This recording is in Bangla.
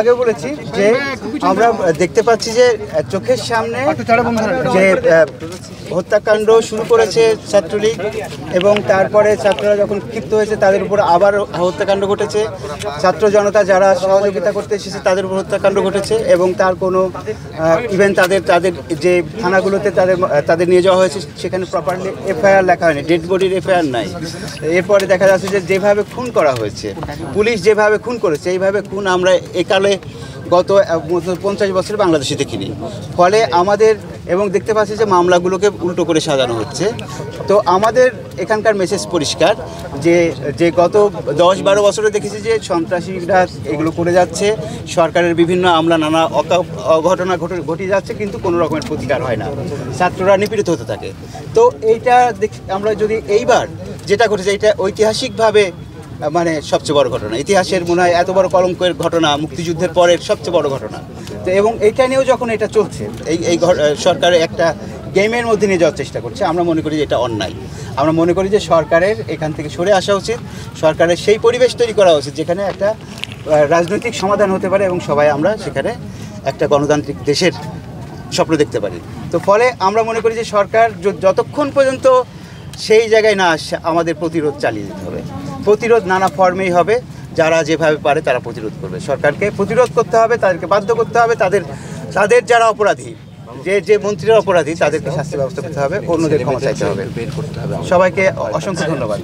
আগে বলেছি যে আমরা দেখতে পাচ্ছি যে চোখের সামনে যে হত্যাকাণ্ড শুরু করেছে ছাত্রলীগ এবং তারপরে ছাত্ররা যখন ক্ষিপ্ত হয়েছে তাদের উপর আবার হত্যাকাণ্ড ঘটেছে। ছাত্র জনতা যারা সহযোগিতা করতে এসেছে তাদের উপর হত্যাকাণ্ড ঘটেছে এবং তার কোনো ইভেন তাদের যে থানাগুলোতে তাদের নিয়ে যাওয়া হয়েছে সেখানে প্রপারলি এফআইআর লেখা হয়নি, ডেড বডির এফআইআর নাই। এরপরে দেখা যাচ্ছে যে যেভাবে খুন করা হয়েছে, পুলিশ যেভাবে খুন করেছে এইভাবে খুন আমরা একালে গত 50 বছরে বাংলাদেশে দেখিনি। ফলে আমাদের এবং দেখতে পাচ্ছি যে মামলাগুলোকে উল্টো করে সাজানো হচ্ছে। তো আমাদের এখানকার মেসেজ পরিষ্কার যে গত 10-12 বছরে দেখেছি যে সন্ত্রাসীরা এগুলো করে যাচ্ছে, সরকারের বিভিন্ন আমলা নানা অঘটনা ঘটে যাচ্ছে, কিন্তু কোনো রকমের প্রতিকার হয় না, ছাত্ররা নিপীড়িত হতে থাকে। তো এইটা আমরা যদি এইবার যেটা ঘটেছে এটা ঐতিহাসিকভাবে মানে সবচেয়ে বড় ঘটনা, ইতিহাসের মনে হয় এত বড় কলঙ্কের ঘটনা, মুক্তিযুদ্ধের পরের সবচেয়ে বড় ঘটনা। তো এবং এইটা নিয়েও যখন এটা চলছে এই সরকারের একটা গেমের মধ্যে নিয়ে যাওয়ার চেষ্টা করছে, আমরা মনে করি যে এটা অন্যায়। আমরা মনে করি যে সরকারের এখান থেকে সরে আসা উচিত, সরকারের সেই পরিবেশ তৈরি করা উচিত যেখানে একটা রাজনৈতিক সমাধান হতে পারে এবং সবাই আমরা সেখানে একটা গণতান্ত্রিক দেশের স্বপ্ন দেখতে পারি। তো ফলে আমরা মনে করি যে সরকার যতক্ষণ পর্যন্ত সেই জায়গায় না আসছে আমাদের প্রতিরোধ চালিয়ে যেতে হবে। প্রতিরোধ নানা ফর্মেই হবে, যারা যেভাবে পারে তারা প্রতিরোধ করবে। সরকারকে প্রতিরোধ করতে হবে, তাদেরকে বাধ্য করতে হবে, তাদের যারা অপরাধী, যে মন্ত্রীরা অপরাধী তাদেরকে শাস্তি ব্যবস্থা করতে হবে, অন্যদের ক্ষমা চাইতে হবে। সবাইকে অসংখ্য ধন্যবাদ।